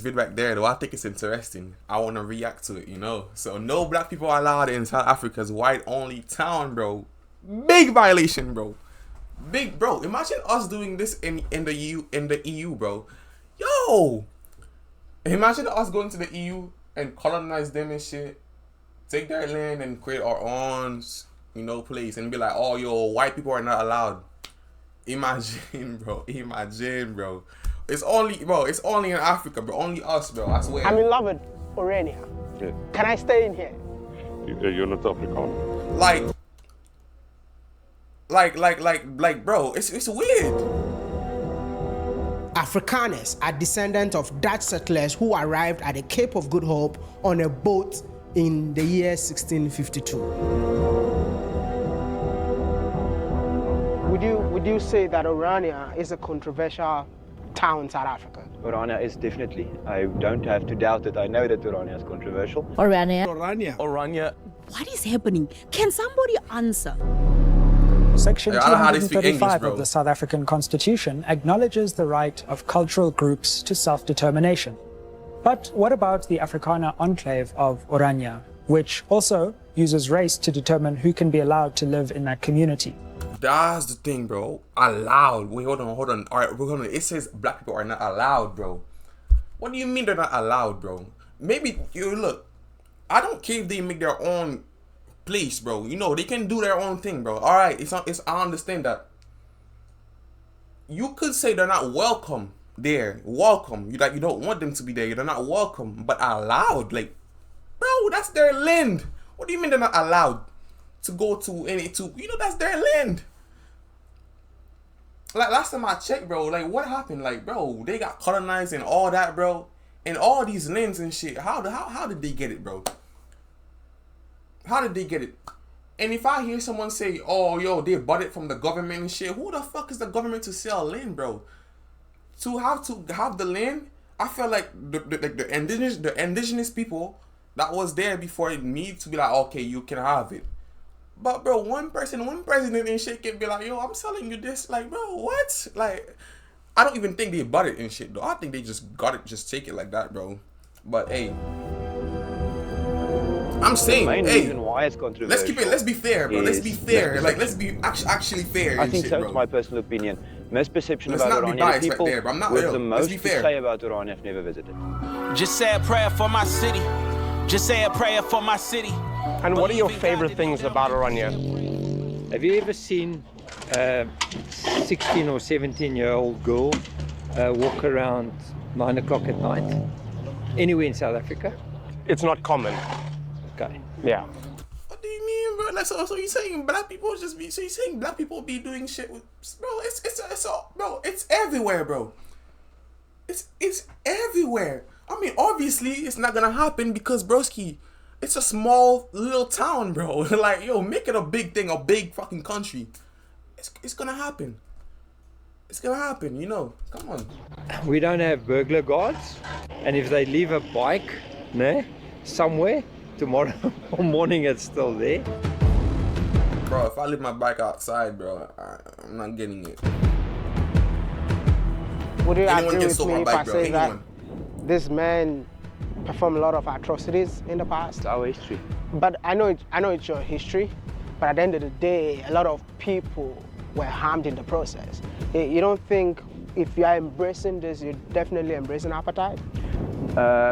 vid back there, though. I think it's interesting. I want to react to it, you know. So no black people are allowed in South Africa's white-only town, bro. Big violation, bro. Big, bro. Imagine us doing this in the EU, bro. Yo, imagine us going to the EU and colonize them and shit, take their land and create our own, you know, place and be like, oh, yo, white people are not allowed. Imagine, bro. Imagine, bro. It's only in Africa, bro. Only us, bro. I swear. I'm in love with Orania. Yeah. Can I stay in here? You're not Afrikaner. Like, bro, it's weird. Afrikaners are descendants of Dutch settlers who arrived at the Cape of Good Hope on a boat in the year 1652. Would you say that Orania is a controversial town in South Africa? Orania is definitely. I don't have to doubt it. I know that Orania is controversial. Orania. What is happening? Can somebody answer? Section I don't know how they speak 235 English, bro. of the South African Constitution acknowledges the right of cultural groups to self-determination. But what about the Afrikaner enclave of Orania, which also uses race to determine who can be allowed to live in that community? That's the thing, bro. Allowed. Wait, hold on. All right, hold on. It says black people are not allowed, bro. What do you mean they're not allowed, bro? Maybe, you look, I don't care if they make their own place, bro. You know, they can do their own thing, bro. All right, I understand that. You could say they're not welcome there. Welcome. You don't want them to be there. They're not welcome, but allowed. Like, bro, that's their land. What do you mean they're not allowed to go to that's their land. Like, last time I checked, bro, like, what happened? Like, bro, they got colonized and all that, bro. And all these lands and shit. How did they get it, bro? How did they get it? And if I hear someone say, oh, yo, they bought it from the government and shit, who the fuck is the government to sell land, bro? To have the land, I feel like the indigenous people that was there before it need to be like, okay, you can have it. But, bro, one president and shit can be like, yo, I'm selling you this. Like, bro, what? Like, I don't even think they bought it and shit, though. I think they just got it, just take it like that, bro. But, hey, I'm saying, The main hey, reason why it's controversial. let's be fair, bro. Let's be fair. Like, let's be actually fair. I and think shit, so. bro. It's my personal opinion. Misperception Let's about not be Orania. biased The right people there, but I'm not with real. the Let's most be to fair. say about Orania have never visited. Just say a prayer for my city. Just say a prayer for my city. And what are your favorite things about Orania? Have you ever seen a 16 or 17-year-old girl walk around 9 o'clock at night? Anywhere in South Africa? It's not common. Okay. Yeah. What do you mean, bro? Like, so you saying black people black people be doing shit with, bro? It's everywhere, bro. It's everywhere. I mean, obviously, it's not gonna happen because, broski, it's a small little town, bro. Like, yo, make it a big thing, a big fucking country. It's gonna happen. It's gonna happen, you know. Come on. We don't have burglar guards, and if they leave a bike somewhere, tomorrow morning it's still there. Bro, if I leave my bike outside, bro, I'm not getting it. Would you Anyone agree can with stole me my if bike, I bro. say that Anyone. this man performed a lot of atrocities in the past? It's our history. But I know it's your history, but at the end of the day, a lot of people were harmed in the process. You don't think if you are embracing this, you're definitely embracing apartheid?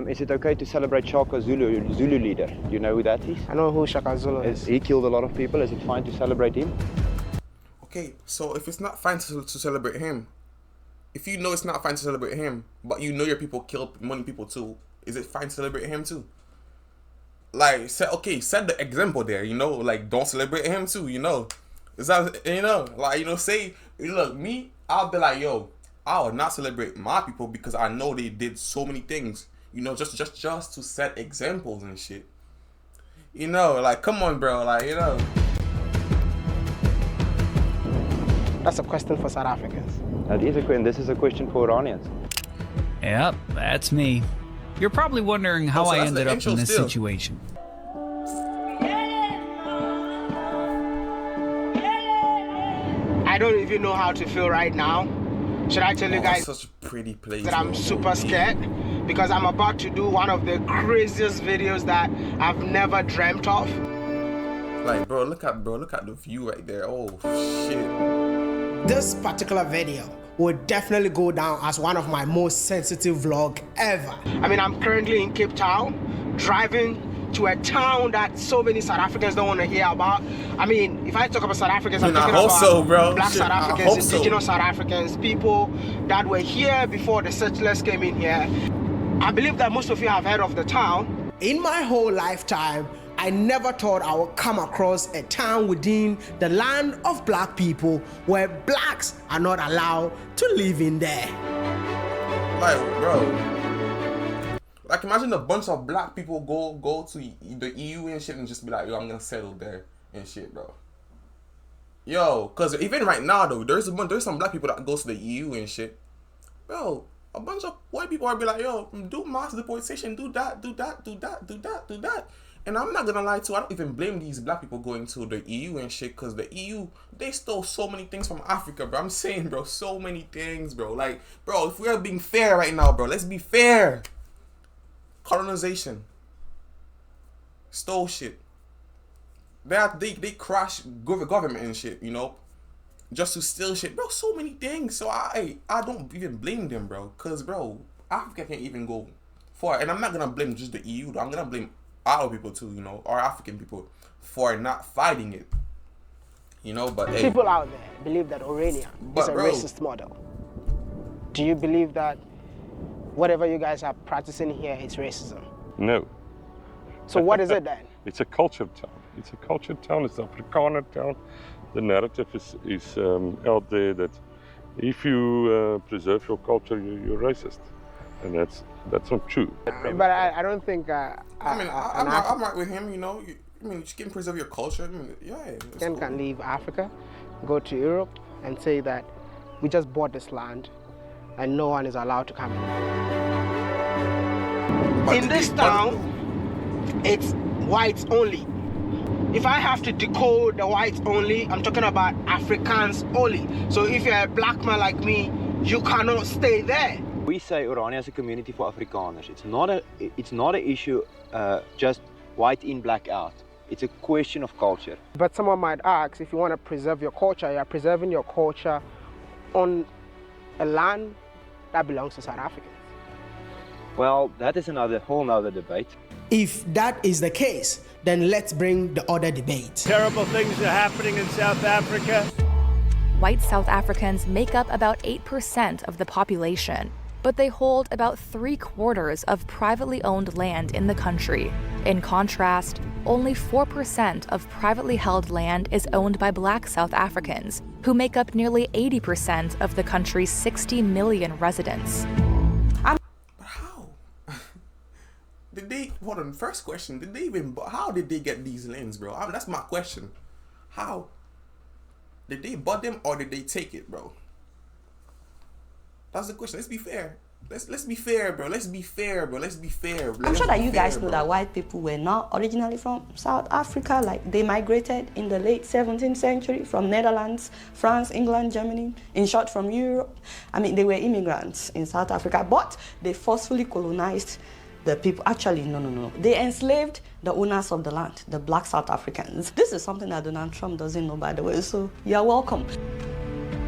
Is it okay to celebrate Shaka Zulu leader? Do you know who that is? I know who Shaka Zulu is. He killed a lot of people. Is it fine to celebrate him? Okay, so if it's not fine to celebrate him, if you know it's not fine to celebrate him, but you know your people killed many people too, is it fine to celebrate him too? Like, set the example there, you know, like, don't celebrate him too, you know. Is that, you know, like, you know, say, look, me, I'll be like, yo, I will not celebrate my people because I know they did so many things, you know, just to set examples and shit. You know, like, come on, bro, like, you know. That's a question for South Africans. That is a question. This is a question for Iranians. Yep, that's me. You're probably wondering how so I that's ended the up intro in this still. situation. I don't even know how to feel right now. Should I tell you guys Such a pretty place. that I'm bro. super scared? because I'm about to do one of the craziest videos that I've never dreamt of. Like, bro, look at the view right there. Oh shit. This particular video will definitely go down as one of my most sensitive vlog ever. I mean, I'm currently in Cape Town, driving to a town that so many South Africans don't want to hear about. I mean, if I talk about South Africans, I'm talking about black South Africans, indigenous South Africans, people that were here before the settlers came in here. I believe that most of you have heard of the town. In my whole lifetime, I never thought I would come across a town within the land of black people where blacks are not allowed to live in there. Like, bro, like imagine a bunch of black people go to the EU and shit and just be like, yo, I'm gonna settle there and shit, bro. Yo, cause even right now though, there's some black people that goes to the EU and shit, bro. A bunch of white people are be like, yo, do mass deportation, do that. And I'm not gonna lie to you, I don't even blame these black people going to the EU and shit, cause the EU, they stole so many things from Africa, bro. I'm saying, bro, so many things, bro. Like, bro, if we're being fair right now, bro, let's be fair. Colonization. Stole shit. They crash government and shit, you know, just to steal shit, bro. So many things. So I don't even blame them, bro, cause bro, Africa can't even go far. And I'm not gonna blame just the EU, though. I'm gonna blame our people too, you know, our African people, for not fighting it, you know. But hey, people out there believe that Orania is a racist model. Do you believe that whatever you guys are practicing here is racism? No. So what is it then? It's a culture town. It's a culture town. It's an Afrikaner town. The narrative is out there that if you preserve your culture, you're racist, and that's not true. But I don't think. I'm right with him. You know, I mean, you can preserve your culture. I mean, yeah. You can leave Africa, go to Europe, and say that we just bought this land, and no one is allowed to come in. In this town, it's whites only. If I have to decode the whites only, I'm talking about Africans only. So if you're a black man like me, you cannot stay there. We say Orania is a community for Afrikaners. It's not an issue just white in, black out. It's a question of culture. But someone might ask, if you want to preserve your culture, you're preserving your culture on a land that belongs to South Africans. Well, that is whole nother debate. If that is the case, then let's bring the other debate. Terrible things are happening in South Africa. White South Africans make up about 8% of the population, but they hold about 3/4 of privately owned land in the country. In contrast, only 4% of privately held land is owned by black South Africans, who make up nearly 80% of the country's 60 million residents. Hold on, first question, how did they get these lands, bro? I mean, that's my question. How? Did they buy them or did they take it, bro? That's the question. Let's be fair. Let's be fair, bro. Let's be fair, bro. Let's be fair. I'm sure that you guys know that white people were not originally from South Africa. Like, they migrated in the late 17th century from Netherlands, France, England, Germany, in short, from Europe. I mean, they were immigrants in South Africa, but they forcefully colonized the people. Actually, no. They enslaved the owners of the land, the black South Africans. This is something that Donald Trump doesn't know, by the way, so you're welcome.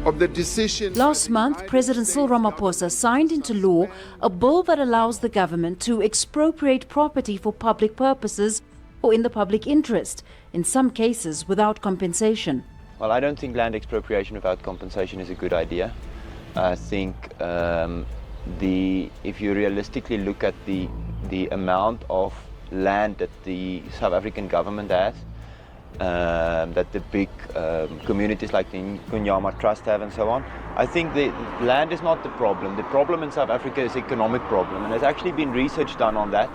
Of the decision. Last month, President Cyril Ramaphosa signed into law a bill that allows the government to expropriate property for public purposes or in the public interest, in some cases without compensation. Well, I don't think land expropriation without compensation is a good idea. I think if you realistically look at the amount of land that the South African government has, that the big communities like the Kunyama Trust have and so on, I think the land is not the problem. The problem in South Africa is economic problem, and there's actually been research done on that,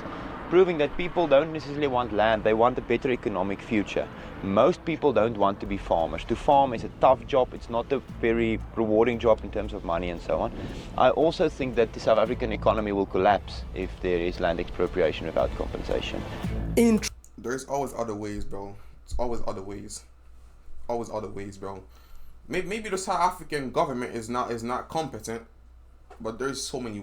proving that people don't necessarily want land, they want a better economic future. Most people don't want to be farmers. To farm is a tough job, it's not a very rewarding job in terms of money and so on. I also think that the South African economy will collapse if there is land expropriation without compensation. There's always other ways, bro. It's always other ways. Always other ways, bro. Maybe the South African government is not competent. But there's so many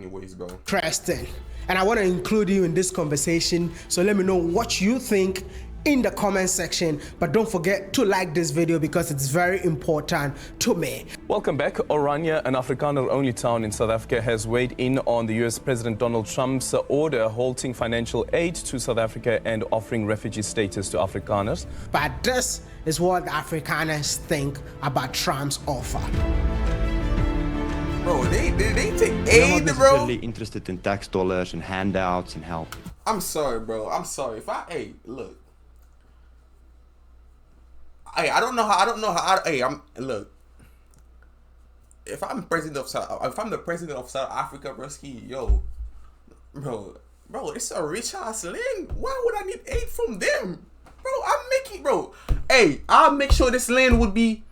ways, bro. Interesting. And I want to include you in this conversation. So let me know what you think in the comment section. But don't forget to like this video because it's very important to me. Welcome back. Oranje, an Afrikaner-only town in South Africa, has weighed in on the US President Donald Trump's order halting financial aid to South Africa and offering refugee status to Afrikaners. But this is what the Afrikaners think about Trump's offer. Bro, they take aid, We're not bro. necessarily interested in tax dollars and handouts and help. I'm sorry, bro. I'm sorry. Look. I don't know how. Look. If I'm the president of South Africa, broski, bro, it's a rich ass land. Why would I need aid from them, bro? I'll make sure this land would be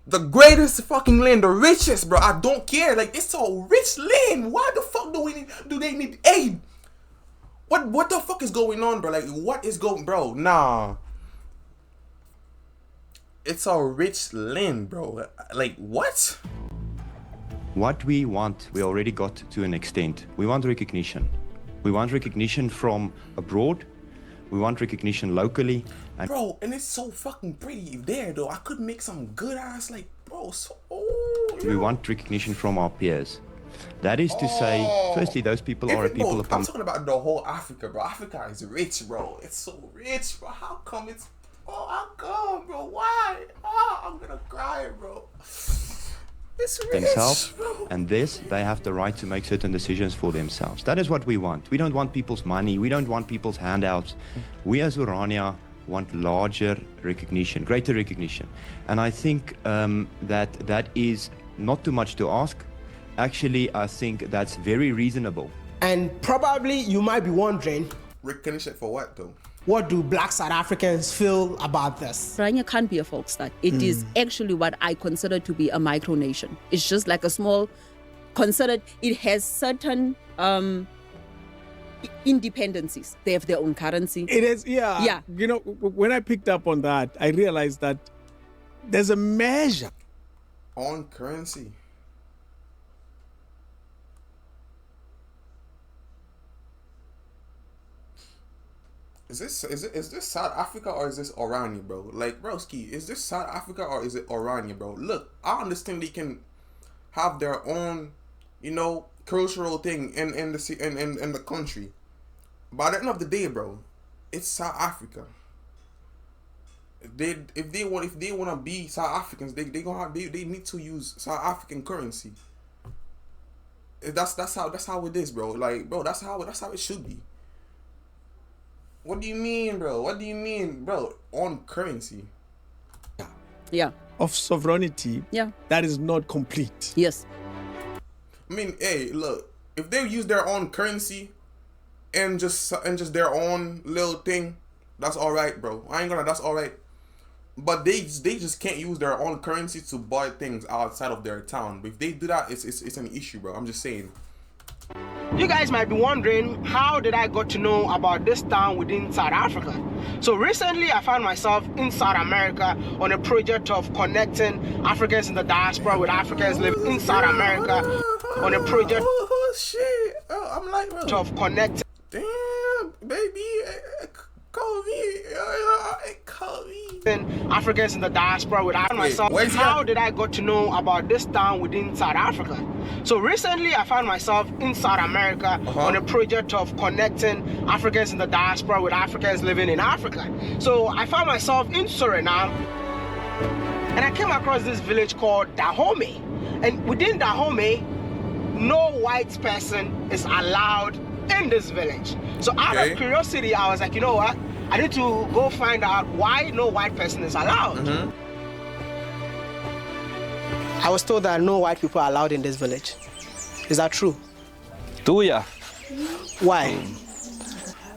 the greatest fucking land, the richest, bro. I don't care. Like, it's a rich land. Why the fuck do they need aid? What the fuck is going on, bro? Like, what is going, bro? Nah. It's a rich land, bro. Like, what? What we want, we already got to an extent. We want recognition. We want recognition from abroad. We want recognition locally. And bro, and it's so fucking pretty there, though. I could make some good ass, like, bro, we want recognition from our peers. That is to say, firstly, those people are people upon... I'm talking about the whole Africa, bro. Africa is rich, bro. It's so rich, bro. How come, bro? Why? I'm gonna cry, bro. It's rich, themselves, bro. And this, they have the right to make certain decisions for themselves. That is what we want. We don't want people's money. We don't want people's handouts. We as Oranje want larger recognition, greater recognition. And I think that is not too much to ask. Actually, I think that's very reasonable. And probably you might be wondering, recognition for what, though? What do black South Africans feel about this? Oranje can't be a Volksstaat. It is actually what I consider to be a micronation. It's just like a small, it has certain independencies. They have their own currency. It is, yeah. You know, when I picked up on that, I realized that there's a measure. On currency? Is this South Africa or is this Oranje, bro? Like, broski, is this South Africa or is it Oranje, bro? Look, I understand they can have their own, cultural thing in the country, but at the end of the day, bro, it's South Africa. If they want to be South Africans, they need to use South African currency. That's how it is, bro. Like, bro, that's how it should be. What do you mean, bro? What do you mean, bro? On currency. Yeah. Of sovereignty. Yeah. That is not complete. Yes. I mean, hey, look, if they use their own currency and just their own little thing, that's all right, bro. I ain't gonna. That's all right. But they just can't use their own currency to buy things outside of their town. But if they do that, it's an issue, bro. I'm just saying. You guys might be wondering, how did I got to know about this town within South Africa? So recently I found myself in South America on a project of connecting Africans in the diaspora with Africans living in South America on a project I'm like, bro, of connecting. Damn, baby, call me. Africans in the diaspora with myself. How did I got to know about this town within South Africa? So recently I found myself in South America on a project of connecting Africans in the diaspora with Africans living in Africa. So I found myself in Suriname and I came across this village called Dahomey. And within Dahomey, no white person is allowed in this village. So out of curiosity, I was like, you know what? I need to go find out why no white person is allowed. I was told that no white people are allowed in this village. Is that true? Yeah. Why?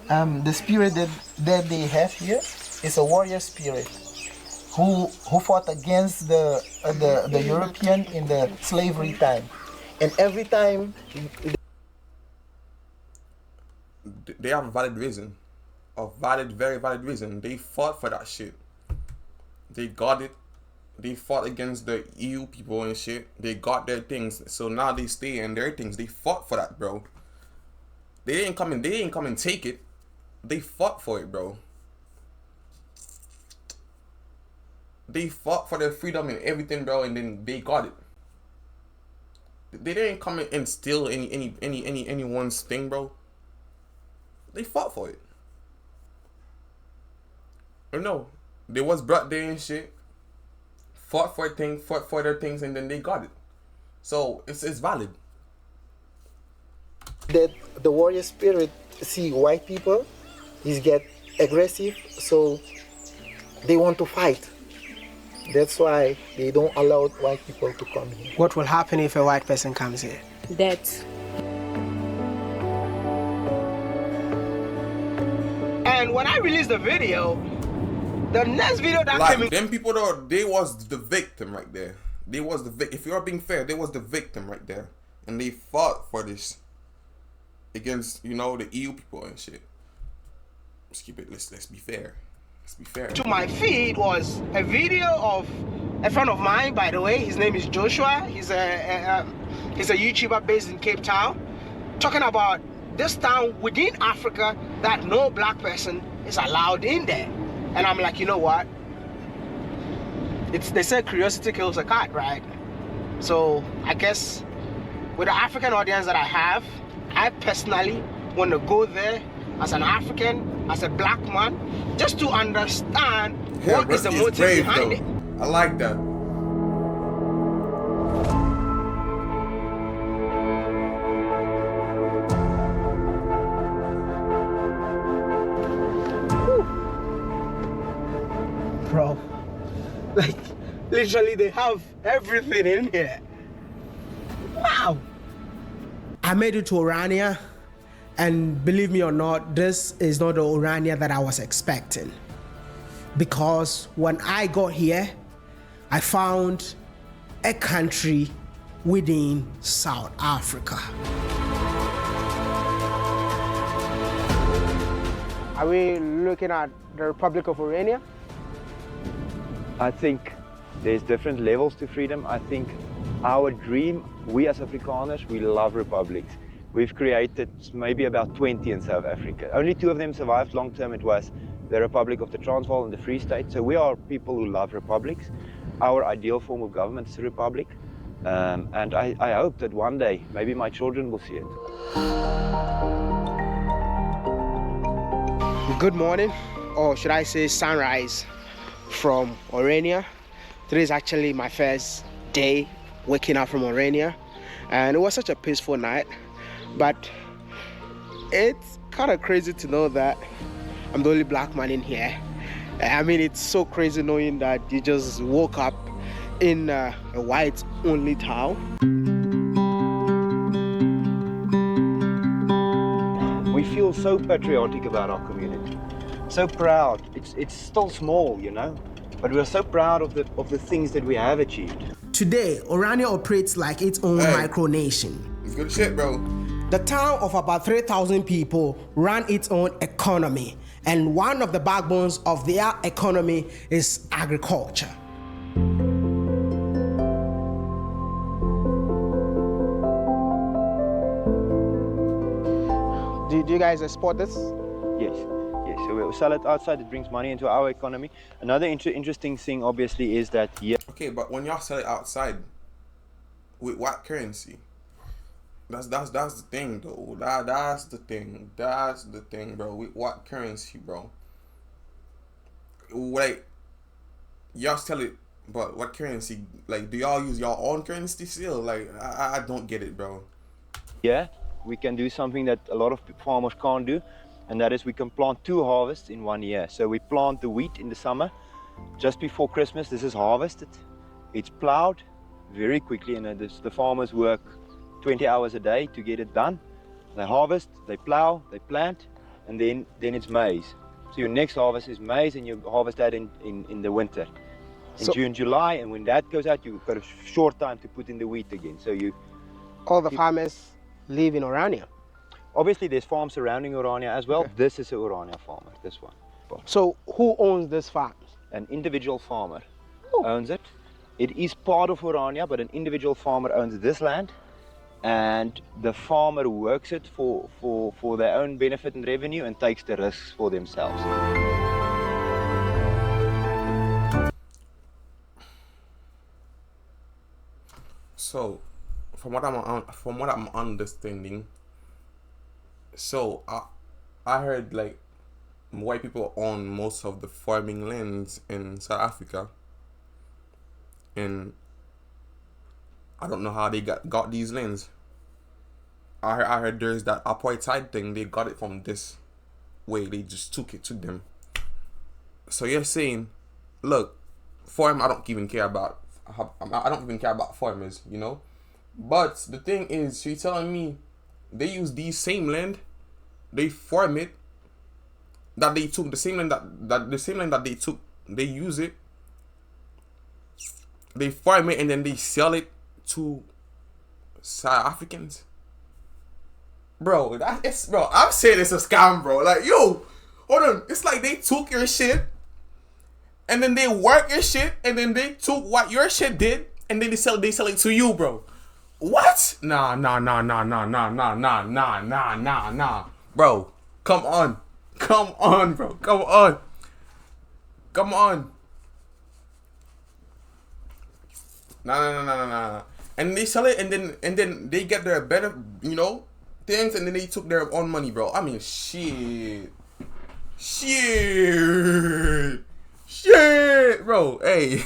The spirit that they have here is a warrior spirit who fought against the European in the slavery time. And every time they have a valid reason. A very valid reason. They fought for that shit. They got it. They fought against the EU people and shit. They got their things, so now they stay in their things. They fought for that, bro. They didn't come and take it. They fought for it, bro. They fought for their freedom and everything, bro, and then they got it. They didn't come and steal anyone's thing, bro. They fought for it. Or no, they was brought there and shit. Fought for their things, and then they got it. So it's valid. That the warrior spirit see white people is get aggressive, so they want to fight. That's why they don't allow white people to come here. What will happen if a white person comes here? That. And when I released the video, the next video that like, came in... them people though, they was the victim right there. They was the victim. If you're being fair, they was the victim right there. And they fought for this against, you know, the EU people and shit. Let's keep it, let's be fair. Let's be fair. To my feed was a video of a friend of mine, by the way. His name is Joshua. He's a YouTuber based in Cape Town, talking about this town within Africa that no black person is allowed in there. And I'm like, you know what? They say curiosity kills a cat, right? So I guess with the African audience that I have, I personally want to go there as an African, as a black man, just to understand what is the motive behind it. I like that. Bro, like literally they have everything in here. Wow. I made it to Orania, and believe me or not, this is not the Orania that I was expecting. Because when I got here, I found a country within South Africa. Are we looking at the Republic of Orania? I think there's different levels to freedom. I think our dream, we as Afrikaners, we love republics. We've created maybe about 20 in South Africa. Only 2 of them survived long term. It was the Republic of the Transvaal and the Free State. So we are people who love republics. Our ideal form of government is a republic. And I hope that one day, maybe my children will see it. Good morning, or should I say sunrise, from Orania. Today is actually my first day waking up from Orania, and it was such a peaceful night. But it's kind of crazy to know that I'm the only black man in here. I mean, it's so crazy knowing that you just woke up in a white-only town. We feel so patriotic about our community, so proud. It's still small, you know, but we're so proud of the things that we have achieved. Today, Orania operates like its own micronation. It's good shit, bro. The town of about 3,000 people ran its own economy, and one of the backbones of their economy is agriculture. Do you guys export this? Yes. So we'll sell it outside. It brings money into our economy. Another interesting thing, obviously, is that Okay, but when y'all sell it outside, with what currency? That's the thing, though. That's the thing. That's the thing, bro. With what currency, bro? Like, y'all sell it, but what currency? Like, do y'all use your own currency still? Like, I don't get it, bro. Yeah, we can do something that a lot of farmers can't do, and that is we can plant 2 harvests in 1 year. So we plant the wheat in the summer. Just before Christmas, this is harvested. It's plowed very quickly, and the farmers work 20 hours a day to get it done. They harvest, they plow, they plant, and then it's maize. So your next harvest is maize, and you harvest that in the winter. In June, July, and when that goes out, you've got a short time to put in the wheat again. So all the farmers live in Orania? Obviously, there's farms surrounding Orania as well. Okay. This is an Orania farmer, this one. So who owns this farm? An individual farmer owns it. It is part of Orania, but an individual farmer owns this land, and the farmer works it for their own benefit and revenue and takes the risks for themselves. So, from what I'm understanding, so I heard like white people own most of the farming lands in South Africa, and I don't know how they got these lands. I heard there's that apartheid thing. They got it from this way. They just took it to them. So you're saying, look, farm. I don't even care about. I don't even care about farmers, you know. But the thing is, you're telling me they use these same land, they farm it. That they took the same land that they took, they use it. They farm it and then they sell it to South Africans. Bro, I'm saying it's a scam, bro. Like, yo, hold on. It's like they took your shit and then they work your shit and then they took what your shit did and then they sell it to you, bro. What? Nah. Bro, come on. Come on, bro. Come on. Come on. Nah. And they sell it and then they get their better, you know, things, and then they took their own money, bro. I mean, shit, bro. Hey,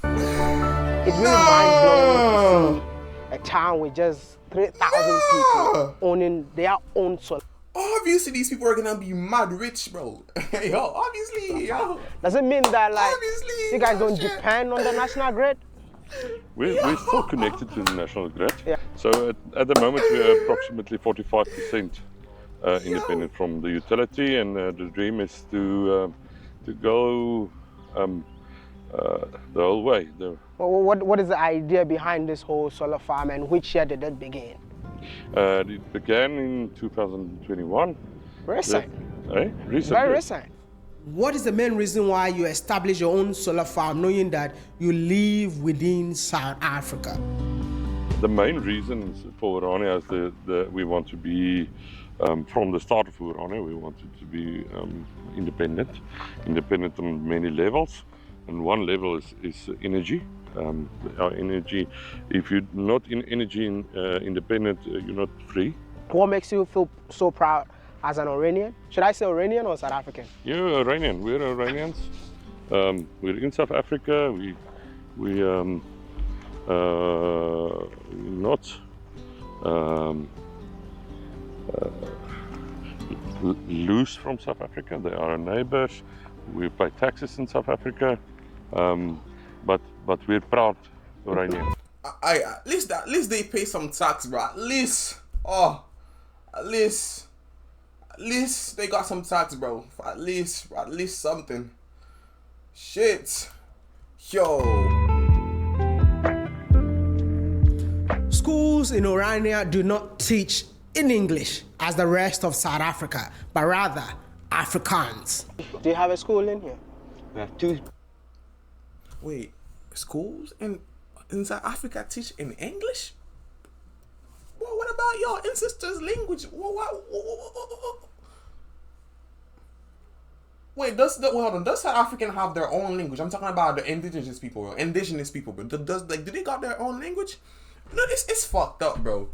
It's really mind-blowing to see a town with just 3,000 people owning their own soil. Obviously, these people are gonna be mad rich, bro. Obviously. Does it mean that, like, you guys don't depend on the national grid? We're still connected to the national grid. Yeah. So at the moment we're approximately 45% independent from the utility, and the dream is to go the whole way. What is the idea behind this whole solar farm, and which year did it begin? It began in 2021. Recent. Recent. Very recent. What is the main reason why you establish your own solar farm, knowing that you live within South Africa? The main reason for Orania is that we want to be, from the start of Orania, we wanted to be independent on many levels. And one level is energy. Our energy, if you're not in energy independent, you're not free. What makes you feel so proud as an Oranian? Should I say Oranian or South African? You're Oranian. We're Oranians. We're in South Africa. We not loose from South Africa. They are our neighbors. We pay taxes in South Africa. But we're proud Oranians. At least they pay some tax, bro. At least they got some tax, bro. At least something. Shit. Yo. Schools in Orania do not teach in English as the rest of South Africa, but rather Afrikaans. Do you have a school in here? We have two. Wait, schools in South Africa teach in English? Well, what about your ancestors' language? Wait, does South African have their own language? I'm talking about the indigenous people, bro. Do they got their own language? No, it's fucked up, bro.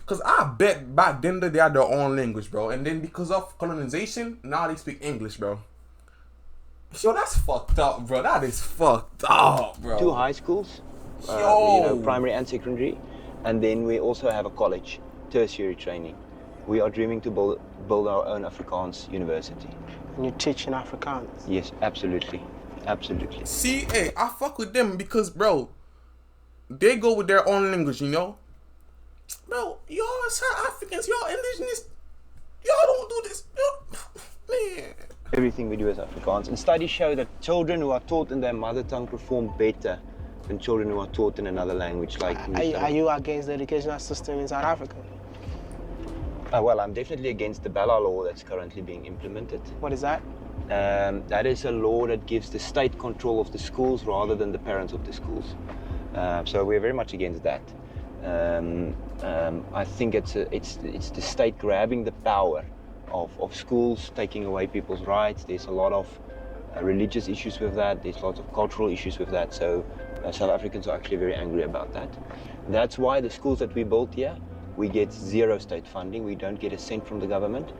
Cause I bet back then that they had their own language, bro. And then because of colonization, now they speak English, bro. Yo, that's fucked up, bro. That is fucked up, bro. 2 high schools, primary and secondary, and then we also have a college, tertiary training. We are dreaming to build our own Afrikaans university. And you teach in Afrikaans? Yes, absolutely. See, hey, I fuck with them because, bro, they go with their own language, you know? Bro, y'all South Africans, y'all indigenous, y'all don't do this. Man. Everything we do is Afrikaans. And studies show that children who are taught in their mother tongue perform better than children who are taught in another language. Like are you against the educational system in South Africa? Well, I'm definitely against the Bala law that's currently being implemented. What is that? That is a law that gives the state control of the schools rather than the parents of the schools. So we're very much against that. I think it's the state grabbing the power of schools, taking away people's rights. There's a lot of religious issues with that. There's lots of cultural issues with that. So South Africans are actually very angry about that. That's why the schools that we built here, we get zero state funding. We don't get a cent from the government.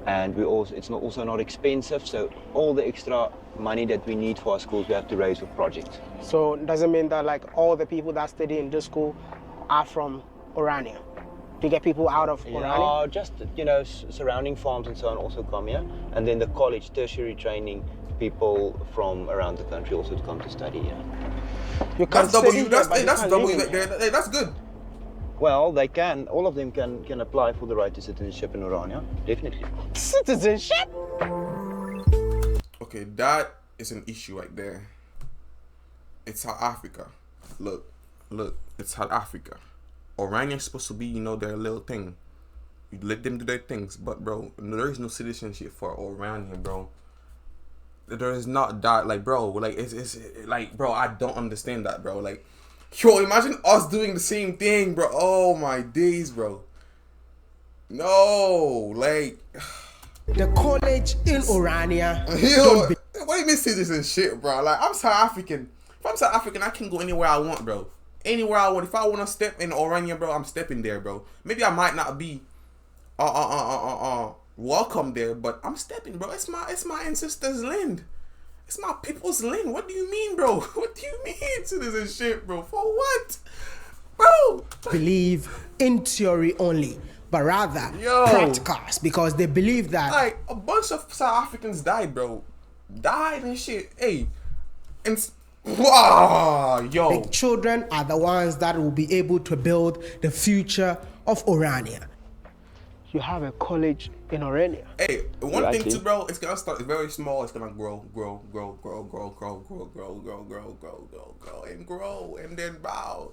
And it's also not expensive, so all the extra money that we need for our schools, we have to raise with projects. So does it mean that like all the people that study in this school are from Orania? Do you get people out of Orania? Just, surrounding farms and so on also come here. And then the college, tertiary training, people from around the country also come to study here. That's good. Well, they can. All of them can apply for the right to citizenship in Orania, definitely. Citizenship? Okay, that is an issue right there. It's South Africa. Look, it's South Africa. Orania is supposed to be, their little thing. You let them do their things, but bro, there is no citizenship for Orania, bro. There is not that, it's like, bro, I don't understand that, bro. Like, yo, imagine us doing the same thing, bro. Oh my days, bro. No, like the college in Orania. Yo, what do you mean citizenship, bro? Like, I'm South African. If I'm South African, I can go anywhere I want, bro. Anywhere I want. If I want to step in Orania, bro, I'm stepping there, bro. Maybe I might not be welcome there, but I'm stepping, bro. It's my ancestors' land. It's my people's land. What do you mean, bro? What do you mean citizenship, bro? For what? Bro! Believe in theory only, but rather practicals, because they believe that like a bunch of South Africans died, bro. Died and shit. Hey. And wow, yo. The children are the ones that will be able to build the future of Orania. You have a college in Orania. Hey, one thing too, bro, it's gonna start very small. It's gonna grow, and then bow.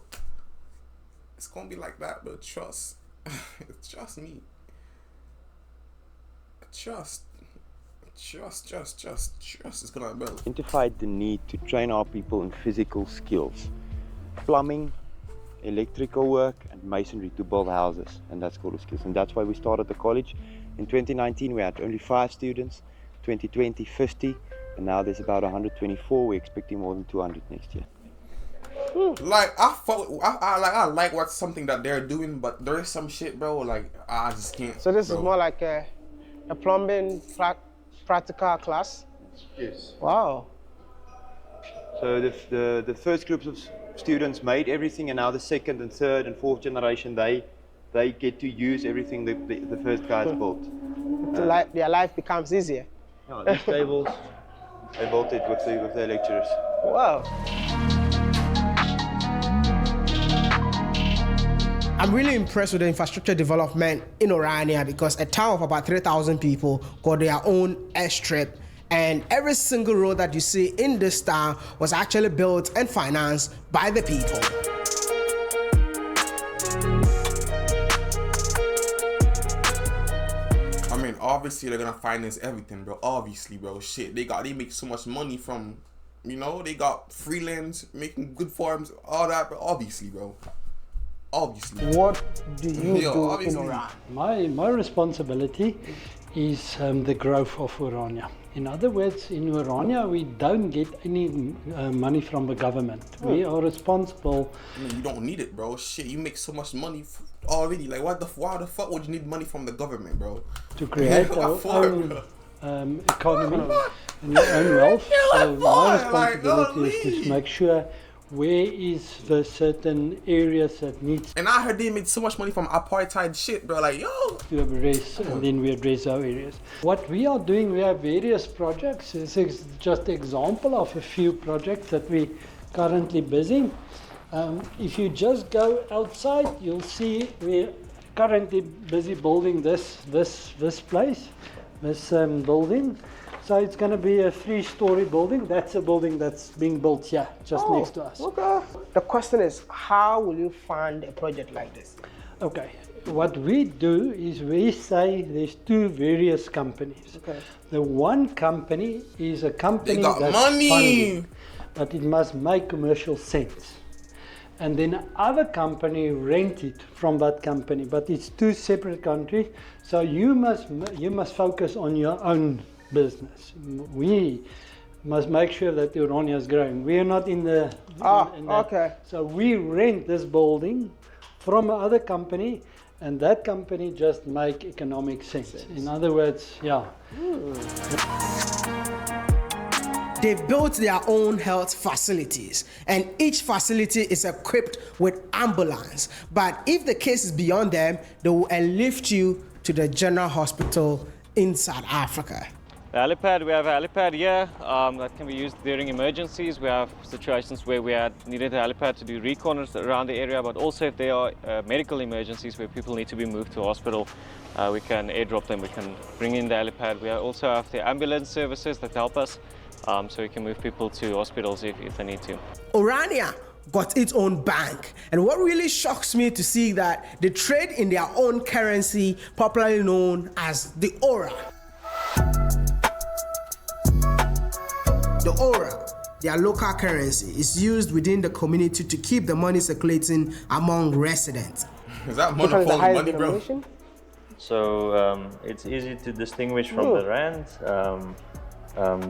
It's gonna be like that, but trust. Trust me. Trust is gonna build. Identified the need to train our people in physical skills, plumbing, electrical work and masonry to build houses, and that's called skills. And that's why we started the college. In 2019 we had only 5 students, 2020 50, and now there's about 124. We're expecting more than 200 next year. Like I like what's something that they're doing, but there is some shit, bro, like I just can't. So this bro. Is more like a plumbing practical class? Yes. Wow. So the first groups of students made everything, and now the second and third and fourth generation, they get to use everything the first guys built. Their life becomes easier. Yeah, these tables, they built it with their lecturers. Wow. I'm really impressed with the infrastructure development in Orania, because a town of about 3,000 people got their own airstrip, and every single road that you see in this town was actually built and financed by the people. I mean, obviously they're gonna finance everything, bro. Obviously, bro. Shit, they make so much money from, they got freelance, making good farms, all that, bro. Obviously, bro. Obviously. What do you do in Orania? My responsibility is the growth of Orania. In other words, in Orania, we don't get any money from the government. We are responsible. I mean, you don't need it, bro. Shit, you make so much money already. Like, why the fuck would you need money from the government, bro? To create our own economy and your own wealth. So my responsibility is to make sure where is the certain areas that needs. And I heard they made so much money from apartheid shit, bro. Like, yo. To address, and then we address our areas. What we are doing, we have various projects. This is just an example of a few projects that we currently busy. If you just go outside, you'll see we're currently busy building this place, this building. So it's going to be a 3-story building. That's a building that's being built here, just next to us. Okay. The question is, how will you fund a project like this? Okay. What we do is we say there's two various companies. Okay. The one company is a company They got that's money. funding, but it must make commercial sense. And then other company rent it from that company, but it's two separate countries. So you must focus on your own business. We must make sure that Orania is growing. We are not in the. Okay. So we rent this building from another company, and that company just make economic sense. In other words, yeah. They've built their own health facilities, and each facility is equipped with ambulance. But if the case is beyond them, they will airlift you to the general hospital in South Africa. The helipad, we have a helipad here that can be used during emergencies. We have situations where we needed a helipad to do recons around the area, but also if there are medical emergencies where people need to be moved to hospital, we can airdrop them, we can bring in the helipad. We also have the ambulance services that help us, so we can move people to hospitals if they need to. Orania got its own bank, and what really shocks me to see that they trade in their own currency, popularly known as the Ora. The Ora, their local currency, is used within the community to keep the money circulating among residents. Is that monopoly money, bro? So it's easy to distinguish from the rand.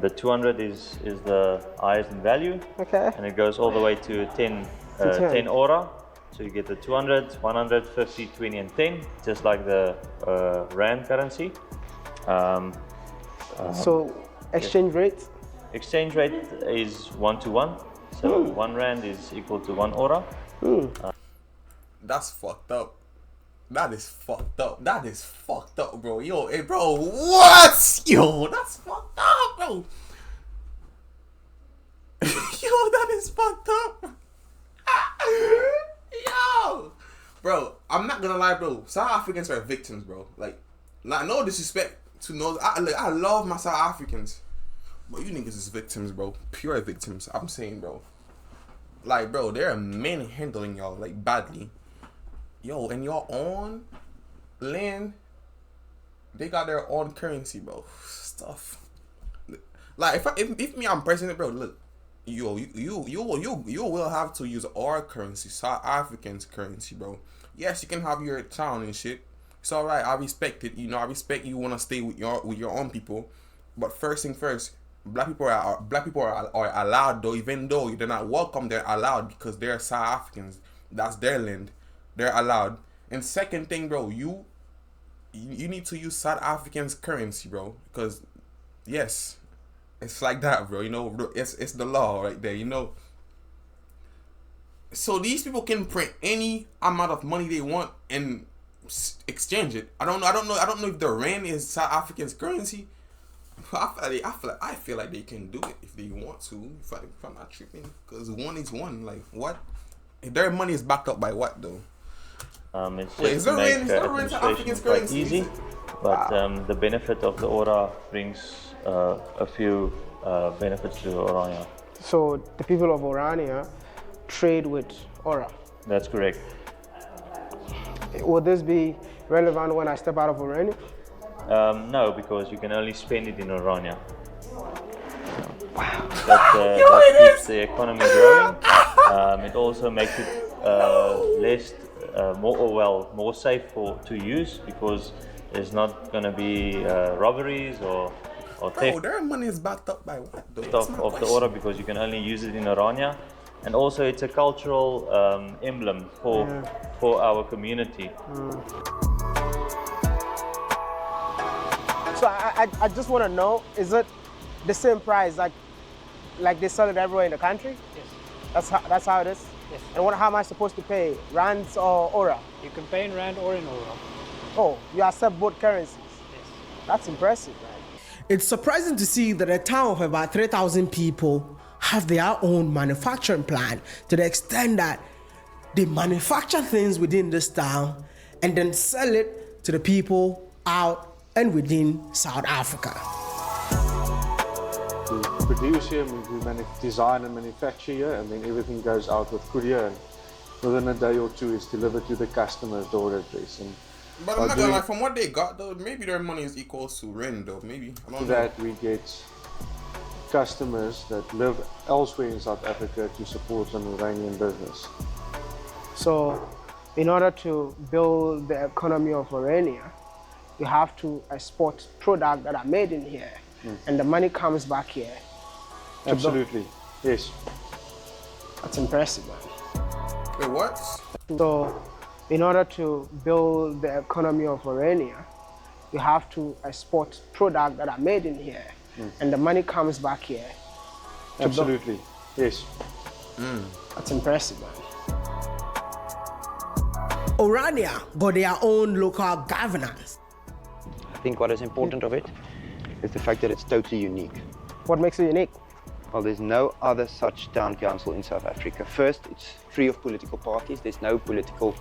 The 200 is the highest in value, and it goes all the way to 10 Ora. So you get the 200, 100, 50, 20, and 10, just like the rand currency. So exchange rates? Exchange rate is 1 to 1, so 1 rand is equal to 1 Ora. That's fucked up. That is fucked up. That is fucked up, bro. Yo, hey, bro, what? Yo, that's fucked up, bro. Yo, that is fucked up. Yo, bro, I'm not gonna lie, bro. South Africans are victims, bro. Like no disrespect to no. I love my South Africans. But you niggas is victims, bro. Pure victims. I'm saying, bro. Like, bro, there are men handling y'all, like, badly. Yo, and y'all on land, they got their own currency, bro. Stuff. Like, if me, I'm president, bro, look. You will have to use our currency, South Africans' currency, bro. Yes, you can have your town and shit. It's alright. I respect it. You know, I respect you want to stay with your own people. But first thing first, Black people are allowed, though, even though they're not welcome, they're allowed because they're South Africans. That's their land. They're allowed. And second thing, bro, you need to use South Africans' currency, bro, because yes, it's like that, bro. You know, it's the law right there. You know. So these people can print any amount of money they want and exchange it. I don't know if the rand is South Africans' currency. I feel like they can do it if they want to. If I'm not tripping, because one is one. Like what? Their money is backed up by what though? It's just to make administration quite easy, but the benefit of the Ora brings a few benefits to Orania. So the people of Orania trade with Ora? That's correct. Will this be relevant when I step out of Orania? No, because you can only spend it in Orania. Wow. That keeps the economy growing. It also makes it more safe to use because there's not going to be robberies or theft. Bro, their money is backed up by what though? Of the Ora because you can only use it in Orania. And also it's a cultural emblem for our community. So I just want to know, is it the same price like they sell it everywhere in the country? Yes. That's how it is? Yes. And how am I supposed to pay? Rands or Ora? You can pay in Rand or in Ora. Oh, you accept both currencies? Yes. That's impressive, right? It's surprising to see that a town of about 3,000 people have their own manufacturing plant to the extent that they manufacture things within this town and then sell it to the people out and within South Africa. We produce here, we design and manufacture here, and then everything goes out with courier. And within a day or two, is delivered to the customer's door address. And but I'm not gonna lie, from what they got though, maybe their money is equals to rent though. Maybe I don't know. That we get customers that live elsewhere in South Africa to support an Iranian business. So, in order to build the economy of Orania, you have to export products that are made in here, and the money comes back here. Absolutely, yes. That's impressive, man. Wait, what? So, in order to build the economy of Orania, you have to export products that are made in here, and the money comes back here. Absolutely, yes. That's impressive, man. Orania got their own local governance. I think what is important of it is the fact that it's totally unique. What makes it unique? Well, there's no other such town council in South Africa. First, it's free of political parties. There's no political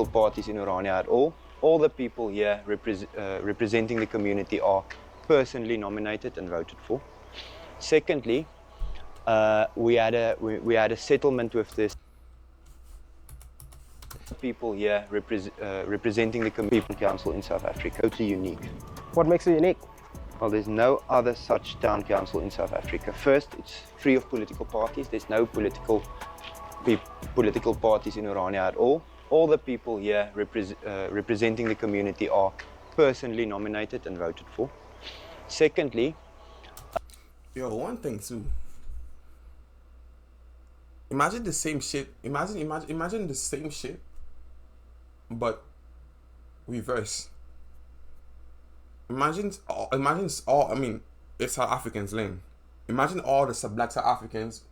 parties in Orania at all. All the people here representing the community are personally nominated and voted for. Secondly, we had a settlement with this. People here representing the community council in South Africa. Totally unique. What makes it unique? Well, there's no other such town council in South Africa. First, it's free of political parties. There's no political parties in Orania at all. All the people here representing the community are personally nominated and voted for. Secondly, yo, one thing too. Imagine the same shit. Imagine the same shit, but reverse. Imagine all. I mean, it's South Africans' land. Imagine all the black South Africans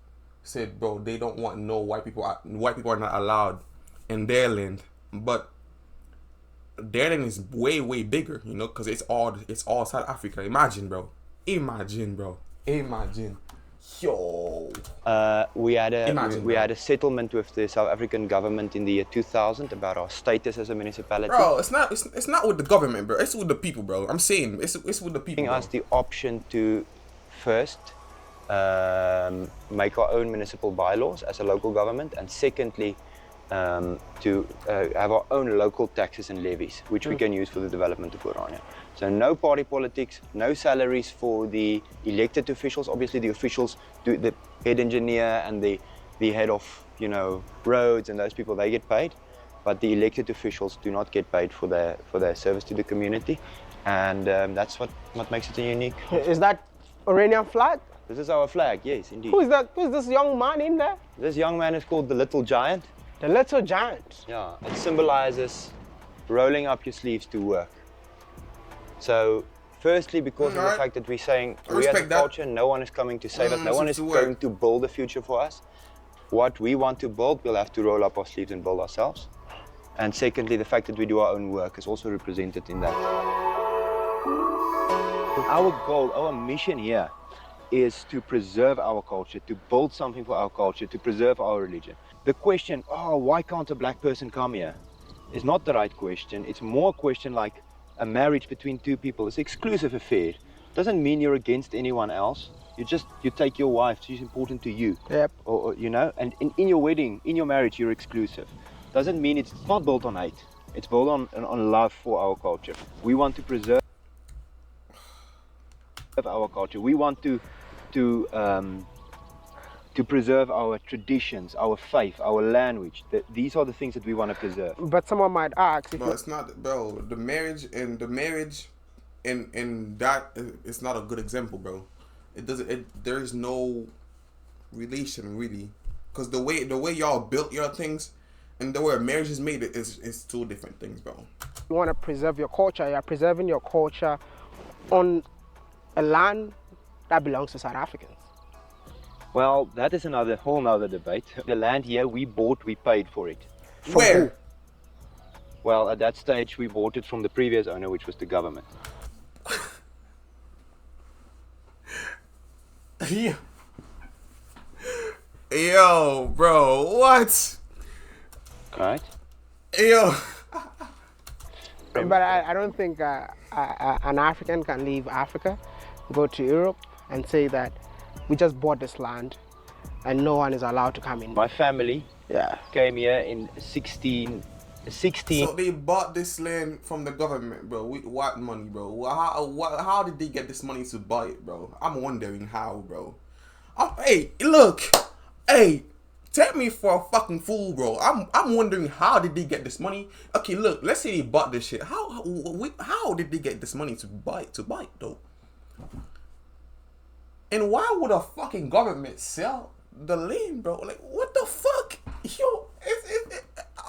said, bro, they don't want no white people. White people are not allowed in their land, but their land is way bigger, you know, because it's all South Africa. Imagine, bro. Yo. We had a settlement with the South African government in the year 2000 about our status as a municipality. Bro, it's not with the government, bro. It's with the people, bro. I'm saying it's with the people. Giving us the option to first make our own municipal bylaws as a local government, and secondly, to have our own local taxes and levies, which we can use for the development of Orania. So no party politics, no salaries for the elected officials. Obviously the officials, the head engineer and the head of, you know, roads and those people, they get paid. But the elected officials do not get paid for their service to the community. And that's what makes it unique. Is that Oranian flag? This is our flag, yes, indeed. Who is that? Who's this young man in there? This young man is called the Little Giant. The Little Giant? Yeah, it symbolizes rolling up your sleeves to work. So, firstly, because of the fact that we're saying we as a culture, no one is coming to save us, no one is going to build a future for us. What we want to build, we'll have to roll up our sleeves and build ourselves. And secondly, the fact that we do our own work is also represented in that. Our goal, our mission here is to preserve our culture, to build something for our culture, to preserve our religion. The question, oh, why can't a black person come here, is not the right question. It's more a question like, a marriage between two people is an exclusive affair. Doesn't mean you're against anyone else. You take your wife, she's important to you. Yep. Or you know, and in your wedding, in your marriage, you're exclusive. Doesn't mean it's not built on hate. It's built on love for our culture. We want to preserve our culture. We want to preserve our traditions, our faith, our language. These are the things that we want to preserve. But someone might ask, bro, it's not, bro. The marriage and that is not a good example, bro. There is no relation really, because the way y'all built your things and the way marriage is made is two different things, bro. You want to preserve your culture. You're preserving your culture on a land that belongs to South Africans. Well, that is a whole nother debate. The land here we bought, we paid for it. Where? Who? Well, at that stage we bought it from the previous owner, which was the government. Yo, bro, what? Right. Yo. But I don't think an African can leave Africa, go to Europe and say that we just bought this land and no one is allowed to come in. My family came here in 16. So they bought this land from the government, bro. With what money, bro? How did they get this money to buy it, bro? I'm wondering how, bro. Hey, look, hey, take me for a fucking fool, bro. I'm wondering how did they get this money? Okay, look, let's say they bought this shit. How did they get this money to buy it though? And why would a fucking government sell the land, bro? Like, what the fuck,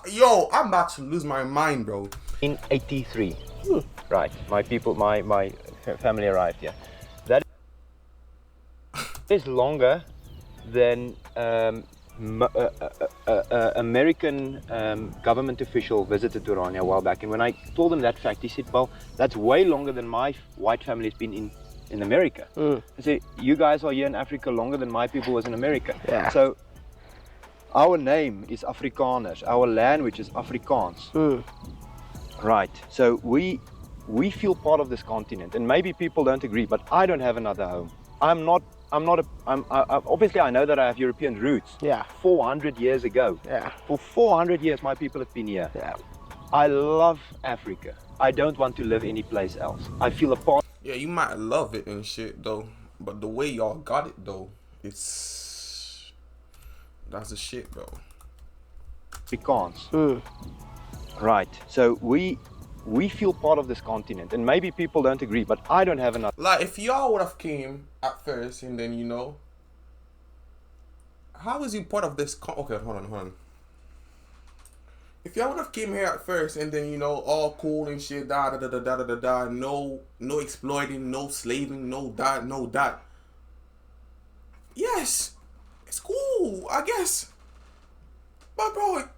yo, I'm about to lose my mind, bro. In 83, right? My family arrived here. That is longer than American government official visited Orania a while back, and when I told him that fact, he said, "Well, that's way longer than my white family has been in America." I said, "You guys are here in Africa longer than my people was in America." Yeah. So our name is Afrikaners. Our language is Afrikaans. Right. So we feel part of this continent, and maybe people don't agree, but I don't have another home. Obviously I know that I have European roots. Yeah. 400 years ago. Yeah. For 400 years my people have been here. Yeah. I love Africa. I don't want to live any place else. I feel a part. Yeah, you might love it and shit though, but the way y'all got it though, that's the shit, bro. Afrikaans. Right. So we feel part of this continent, and maybe people don't agree, but I don't have another. Like, if y'all would have came at first and then, how is you part of this okay, hold on. If y'all would have came here at first and then, all cool and shit, no exploiting, no slaving, no that. Yes, it's cool, I guess. But bro,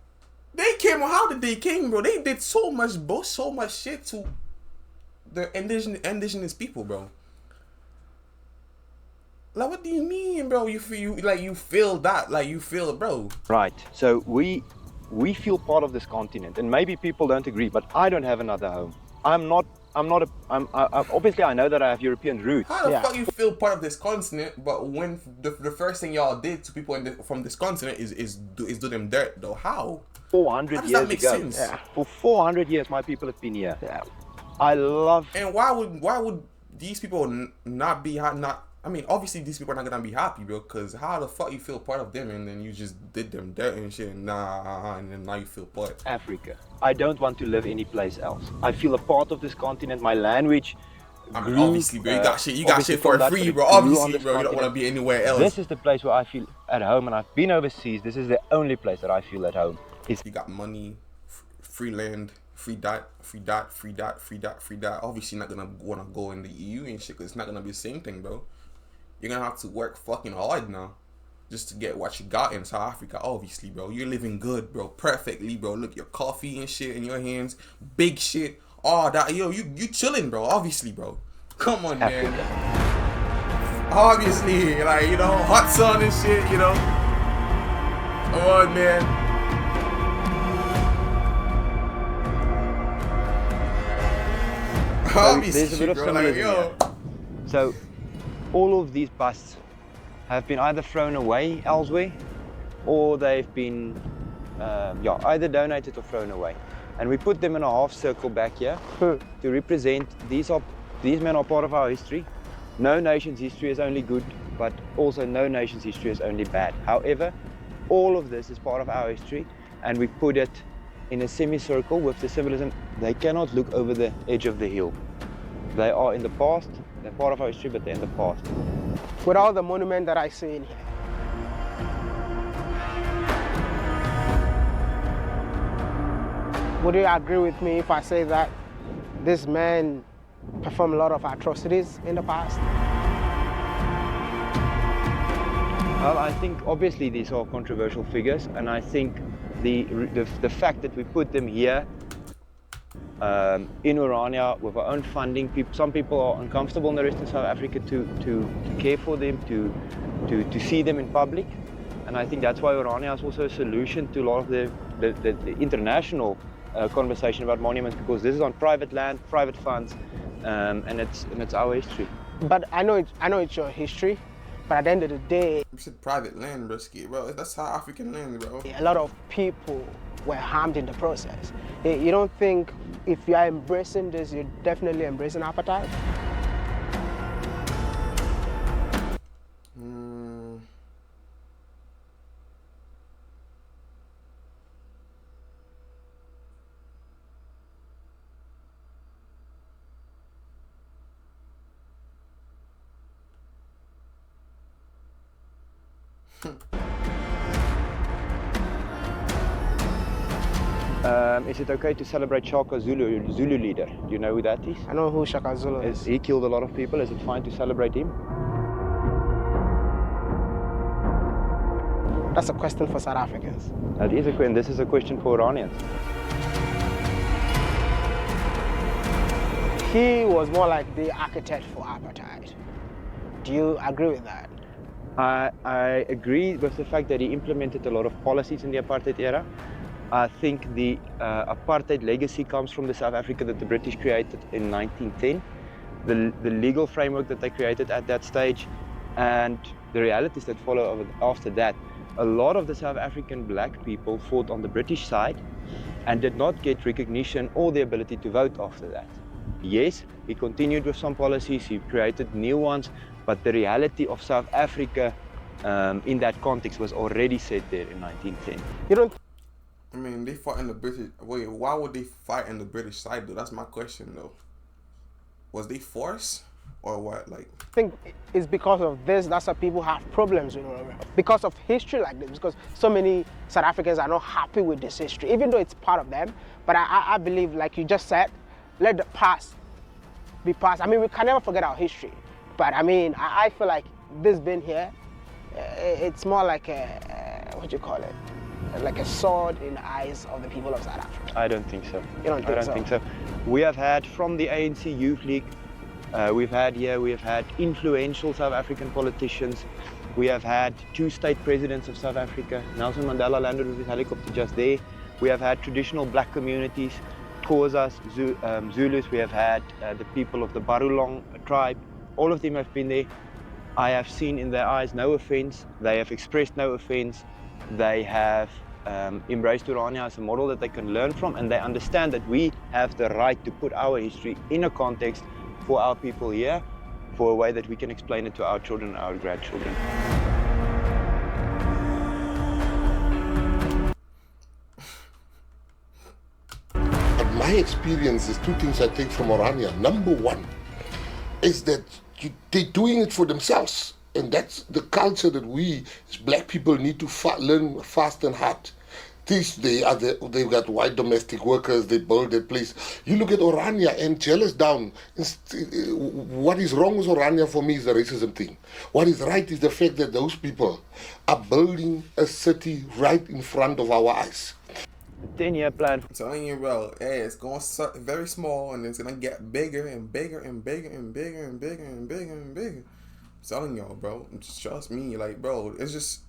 they came. How did they came, bro? They did so much shit to the indigenous people, bro. Like, what do you mean, bro? You feel that, bro. Right. So we feel part of this continent, and maybe people don't agree, but I don't have another home. Obviously I know that I have European roots. How the fuck you feel part of this continent, but when the first thing y'all did to people from this continent is do them dirt, though? How? 400 years ago. Sense? Yeah. For 400 years my people have been here. Yeah. I love. And why would these people not be I mean, obviously these people are not gonna be happy, bro. Cause how the fuck you feel part of them and then you just did them dirt and shit, and then now you feel part. Africa. I don't want to live any place else. I feel a part of this continent. My language. I mean, obviously, bro, you got shit for free, bro. Obviously, bro, you don't want to be anywhere else. This is the place where I feel at home, and I've been overseas. This is the only place that I feel at home. You got money, free land, free that. Obviously, you're not gonna wanna go in the EU and shit, cause it's not gonna be the same thing, bro. You're gonna have to work fucking hard now just to get what you got in South Africa, obviously, bro. You're living good, bro. Perfectly, bro. Look, your coffee and shit in your hands. Big shit. All that. Yo, you chilling, bro. Obviously, bro. Come on, man. Obviously, hot sun and shit, Come on, man. Obviously, there's a bit of symbolism. So all of these busts have been either thrown away elsewhere, or they've been either donated or thrown away. And we put them in a half circle back here to represent these men are part of our history. No nation's history is only good, but also no nation's history is only bad. However, all of this is part of our history, and we put it in a semicircle with the symbolism. They cannot look over the edge of the hill. They are in the past. They're part of our history, but they're in the past. With all the monuments that I see in here, would you agree with me if I say that this man performed a lot of atrocities in the past? Well, I think obviously these are controversial figures, and I think the fact that we put them here in Orania with our own funding, some people are uncomfortable in the rest of South Africa to care for them, to see them in public, and I think that's why Orania is also a solution to a lot of the international conversation about monuments, because this is on private land, private funds, and it's our history. But I know it's your history, But at the end of the day, you said private land, brisky, bro. That's how African land, bro. A lot of people were harmed in the process. You don't think if you are embracing this, you're definitely embracing apartheid? Is it okay to celebrate Shaka Zulu, Zulu leader? Do you know who that is? I know who Shaka Zulu is. He killed a lot of people. Is it fine to celebrate him? That's a question for South Africans. That is a question. This is a question for Iranians. He was more like the architect for apartheid. Do you agree with that? I agree with the fact that he implemented a lot of policies in the apartheid era. I think the apartheid legacy comes from the South Africa that the British created in 1910, the legal framework that they created at that stage, and the realities that follow after that. A lot of the South African black people fought on the British side and did not get recognition or the ability to vote after that. Yes, he continued with some policies, he created new ones, but the reality of South Africa in that context was already set there in 1910. You don't. I mean, they fought in the British. Wait, why would they fight in the British side, though? That's my question, though. Was they forced or what? Like, I think it's because of this. That's why people have problems, you know, because of history like this. Because so many South Africans are not happy with this history, even though it's part of them. But I believe, like you just said, let the past be past. I mean, we can never forget our history. But I mean, I feel like this being here, it's more like a, what do you call it? Like a sword in the eyes of the people of South Africa. I don't think so. You don't think so? I don't think so. We have had from the ANC Youth League, we have had influential South African politicians. We have had 2 state presidents of South Africa. Nelson Mandela landed with his helicopter just there. We have had traditional black communities, Xhosas, Zulus. We have had the people of the Barulong tribe. All of them have been there. I have seen in their eyes no offense. They have expressed no offense. They have embraced Orania as a model that they can learn from, and they understand that we have the right to put our history in a context for our people here, for a way that we can explain it to our children and our grandchildren. But my experience is 2 things I take from Orania. Number 1 is that they're doing it for themselves. And that's the culture that we as black people need to learn fast and hard. They've got white domestic workers, they build their place. You look at Orania and jealous down. What is wrong with Orania for me is the racism thing. What is right is the fact that those people are building a city right in front of our eyes. 10-year plan. I'm telling you, bro, hey, it's going to start very small and it's going to get bigger and bigger and bigger and bigger and bigger and bigger and bigger. I'm telling y'all, bro, just trust me. Like, bro, it's just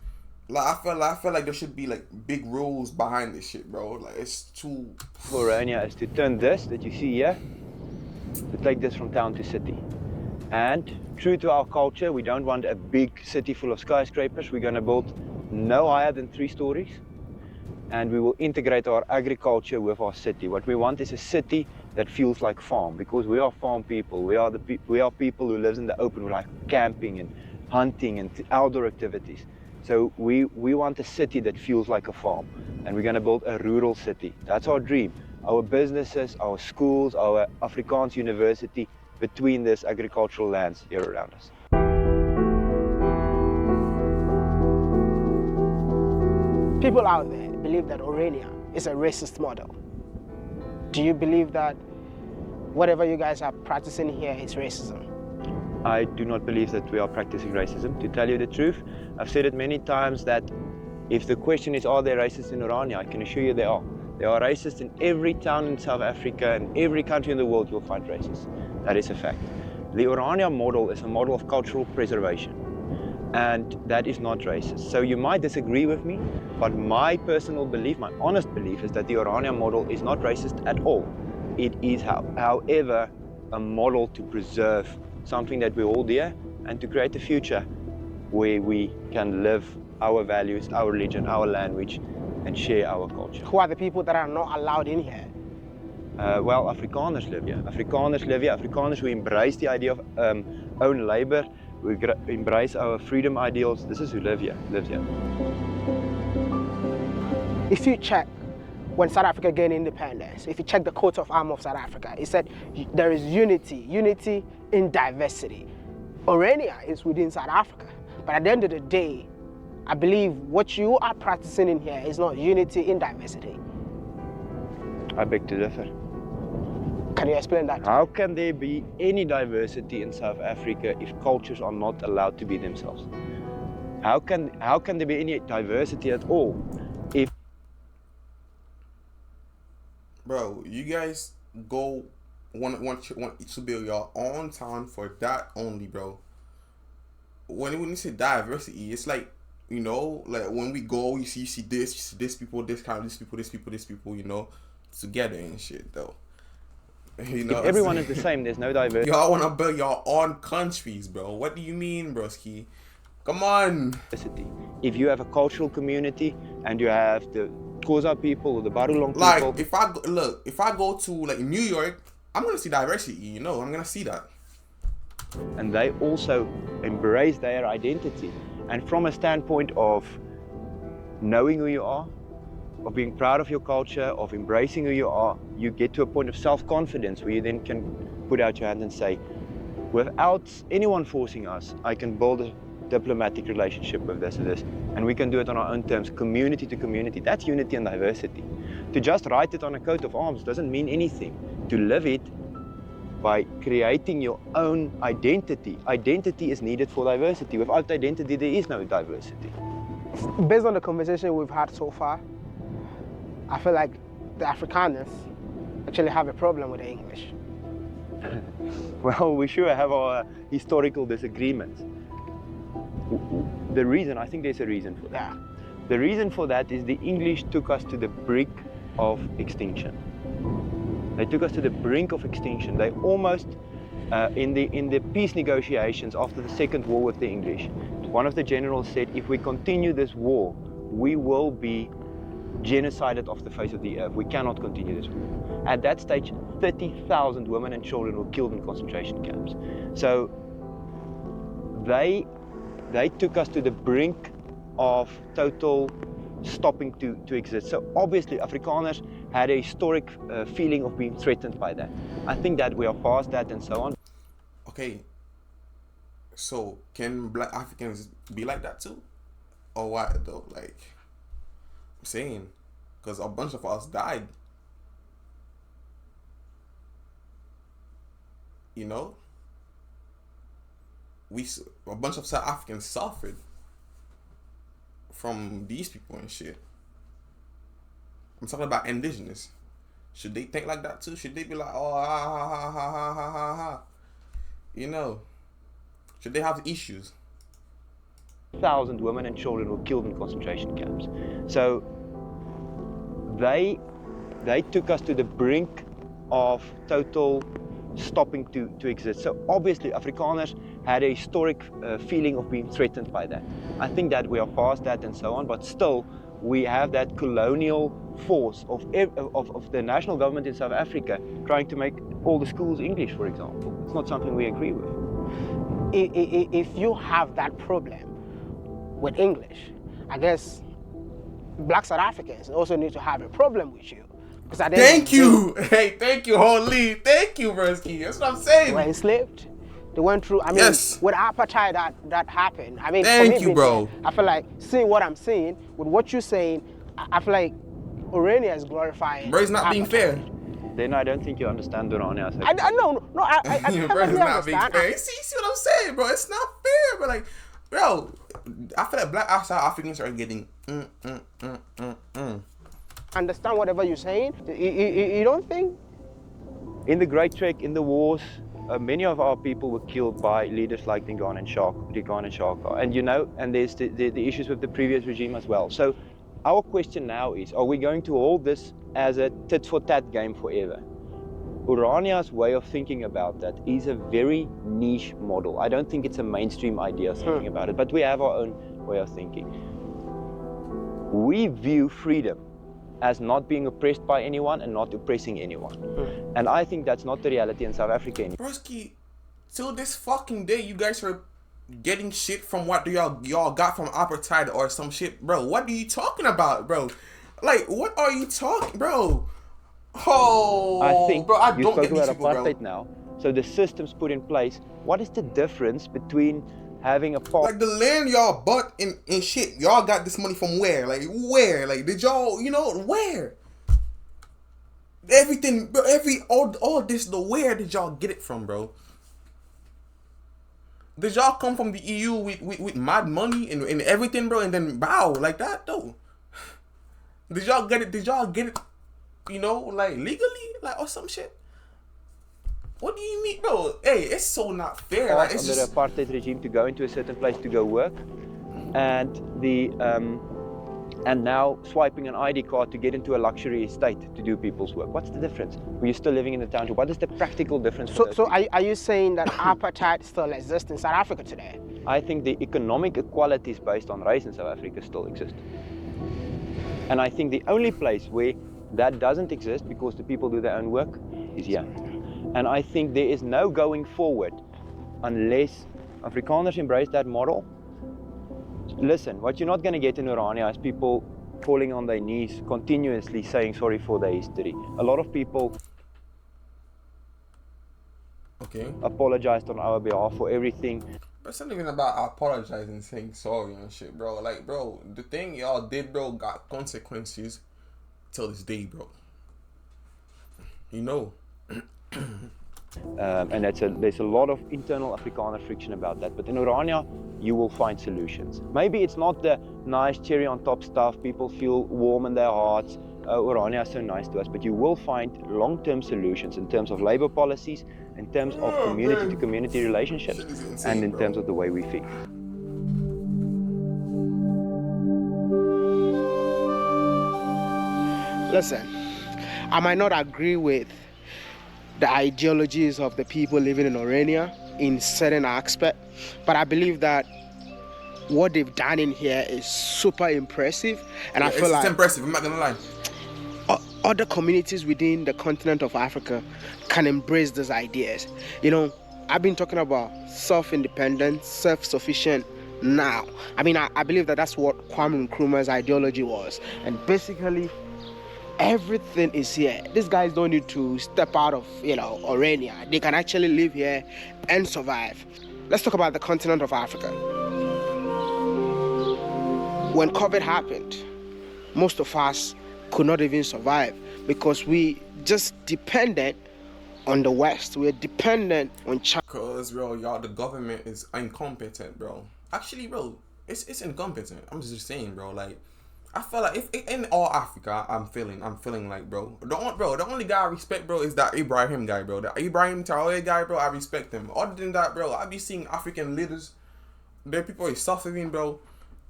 like I feel like there should be like big rules behind this shit, bro. Like, it's too. Orania is to turn this that you see here, to take this from town to city. And true to our culture, we don't want a big city full of skyscrapers. We're going to build no higher than 3 stories, and we will integrate our agriculture with our city. What we want is a city that feels like farm, because we are farm people. We are people who live in the open. We like camping and hunting and outdoor activities. So we want a city that feels like a farm, and we're going to build a rural city. That's our dream. Our businesses, our schools, our Afrikaans university between these agricultural lands here around us. People out there believe that Orania is a racist model. Do you believe that whatever you guys are practicing here is racism? I do not believe that we are practicing racism. To tell you the truth, I've said it many times that if the question is, are there racists in Orania, I can assure you there are. There are racists in every town in South Africa and every country in the world you'll find racists. That is a fact. The Orania model is a model of cultural preservation, and that is not racist. So you might disagree with me, but my personal belief, my honest belief, is that the Orania model is not racist at all. It is, however, a model to preserve something that we hold dear and to create a future where we can live our values, our religion, our language, and share our culture. Who are the people that are not allowed in here? Well, Afrikaners live here. Afrikaners live here. Afrikaners who embrace the idea of own labor, who embrace our freedom ideals. This is who lives here. If you check when South Africa gained independence, if you check the coat of arms of South Africa, it said there is unity in diversity. Orania is within South Africa, but at the end of the day, I believe what you are practicing in here is not unity in diversity. I beg to differ. Can you explain that? How can there be any diversity in South Africa if cultures are not allowed to be themselves? How can there be any diversity at all if... Bro, you guys go want to build your own town for that only, bro. When you say diversity, it's like, you know, like when we go, you see this people, this kind of this people, you know, together and shit though. You know, if everyone is the same, there's no diversity. Y'all want to build your own countries, bro. What do you mean, broski? Come on. If you have a cultural community and you have the Xhosa people or the Barulong people. Like, if I go to like New York, I'm gonna see diversity. You know, I'm gonna see that. And they also embrace their identity. And from a standpoint of knowing who you are, of being proud of your culture, of embracing who you are, you get to a point of self-confidence where you then can put out your hand and say, without anyone forcing us, I can build a diplomatic relationship with this and this, and we can do it on our own terms, community to community. That's unity and diversity. To just write it on a coat of arms doesn't mean anything. To live it by creating your own identity. Identity is needed for diversity. Without identity, there is no diversity. Based on the conversation we've had so far, I feel like the Afrikaners actually have a problem with the English. Well, we sure have our historical disagreements. The reason, I think there's a reason for that. The reason for that is the English took us to the brink of extinction. They took us to the brink of extinction. They almost, in the peace negotiations after the Second War with the English, one of the generals said, if we continue this war, we will be genocided off the face of the earth. We cannot continue this war. At that stage, 30,000 women and children were killed in concentration camps. So they took us to the brink of total stopping to exist. So obviously Afrikaners had a historic feeling of being threatened by that. I think that we are past that and so on. Okay, so can Black Africans be like that too? Or what though? Like, I'm saying, because a bunch of us died. You know? A bunch of South Africans suffered from these people and shit. I'm talking about indigenous. Should they think like that too? Should they be like, oh, ha, ha, ha, ha, ha, ha, ha? You know, should they have issues? 1,000 women and children were killed in concentration camps. So they took us to the brink of total stopping to exist. So obviously Afrikaners had a historic feeling of being threatened by that. I think that we are past that and so on, but still we have that colonial force of the national government in South Africa trying to make all the schools English, for example. It's not something we agree with. If you have that problem with English, I guess Black South Africans also need to have a problem with you. Thank you. Hey, thank you, Holy. Thank you, Versky. That's what I'm saying. They were enslaved. They went through, I mean, yes. With apartheid that happened. I mean, thank you, bro. I feel like seeing what I'm seeing, with what you're saying, I feel like Orania is glorifying. Bro, it's not being fair. Then I don't think you understand Orania. I know, I bro, it's not being fair. See what I'm saying, bro? It's not fair, but like, bro, I feel like Black South Africans are getting Understand whatever you're saying. You don't think? In the Great Trek, in the wars, many of our people were killed by leaders like Dingaan and Shaka. And you know, and there's the issues with the previous regime as well. So our question now is, are we going to hold this as a tit-for-tat game forever? Orania's way of thinking about that is a very niche model. I don't think it's a mainstream idea of thinking about it, but we have our own way of thinking. We view freedom as not being oppressed by anyone and not oppressing anyone. And I think that's not the reality in South Africa anymore. Broski, till this fucking day, you guys are getting shit from what y'all got from apartheid or some shit, bro. What are you talking about, bro? Like, what are you talking, bro? Oh, I think bro, I you don't spoke get these about people, apartheid bro. now. So the system's put in place. What is the difference between having a part? Like the land y'all bought and shit, y'all got this money from where? Like where? Like did y'all, you know, where? Everything, bro, all this, the where did y'all get it from, bro? Did y'all come from the EU with mad money and everything, bro, and then bow like that, though? Did y'all get it, you know, like legally, like or some shit? What do you mean, bro? Hey, it's so not fair. Like, it's Under just... the apartheid regime to go into a certain place to go work, and and now swiping an ID card to get into a luxury estate to do people's work. What's the difference? Were you still living in the township? What is the practical difference? So are you saying that apartheid still exists in South Africa today? I think the economic equalities based on race in South Africa still exist. And I think the only place where that doesn't exist because the people do their own work is here. And I think there is no going forward unless Afrikaners embrace that model. Listen, what you're not going to get in Orania is people falling on their knees, continuously saying sorry for their history. A lot of people apologized on our behalf for everything. But it's not even about apologizing, saying sorry and shit, bro. Like, bro, the thing y'all did, bro, got consequences till this day, bro. You know. And there's a lot of internal Afrikaner friction about that. But in Orania, you will find solutions. Maybe it's not the nice cherry on top stuff. People feel warm in their hearts. Orania is so nice to us. But you will find long-term solutions in terms of labor policies, in terms of community-to-community relationships, and in terms of the way we think. Listen, I might not agree with the ideologies of the people living in Orania in certain aspect, but I believe that what they've done in here is super impressive, and I feel it's like impressive. I'm not gonna lie. Other communities within the continent of Africa can embrace these ideas. You know, I've been talking about self-independent, self-sufficient now. I mean, I believe that that's what Kwame Nkrumah's ideology was, and basically everything is here. These guys don't need to step out of, you know, Orania. They can actually live here and survive. Let's talk about the continent of Africa. When COVID happened, most of us could not even survive because we just depended on the West. We're dependent on China. Cause, bro, y'all, the government is incompetent, bro. Actually, bro, it's incompetent. I'm just saying, bro, like, I feel like if in all Africa, I'm feeling like, bro, the only guy I respect, bro, is that Ibrahim guy, bro. The Ibrahim Traore guy, bro, I respect him. Other than that, bro, I be seeing African leaders, their people is suffering, bro,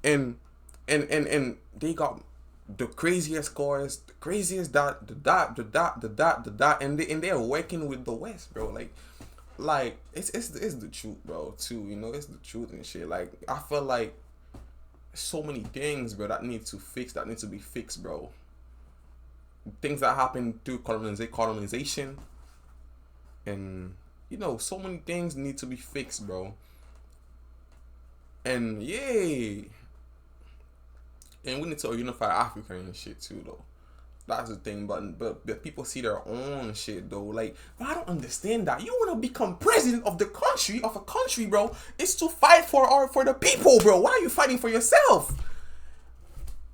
and they got the craziest cars, the craziest and they're working with the West, bro. Like it's the truth, bro. Too, you know, it's the truth and shit. Like I feel like so many things, bro, that need to be fixed, bro. Things that happen through colonization, and you know, so many things need to be fixed, bro. And yay. And we need to unify Africa and shit too, though. That's the thing, but people see their own shit, though. Like, but I don't understand that. You want to become president of a country, bro. It's to fight for the people, bro. Why are you fighting for yourself?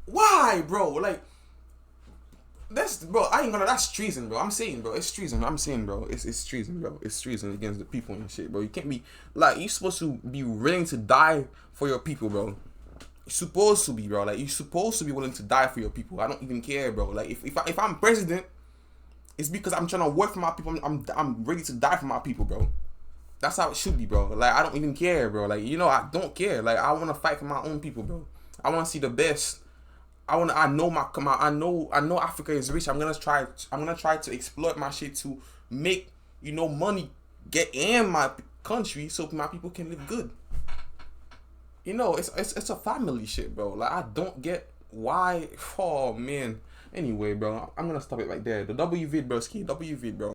Why, bro? Like, that's treason, bro. I'm saying, bro, it's treason. I'm saying, bro, it's treason, bro. It's treason against the people and shit, bro. You can't be, like, you're supposed to be willing to die for your people, bro. You're supposed to be, bro. Like, you're supposed to be willing to die for your people. I don't even care, bro. Like, if I'm president, it's because I'm trying to work for my people. I'm ready to die for my people, bro. That's how it should be, bro. Like, I don't even care, bro. Like, you know, I don't care. Like, I want to fight for my own people, bro. I want to see the best. I know Africa is rich. I'm gonna try to exploit my shit to make, you know, money get in my country so my people can live good. You know, it's a family shit, bro. Like, I don't get why. Oh man. Anyway, bro, I'm gonna stop it right there. The WVid, bro. Ski WVid, bro.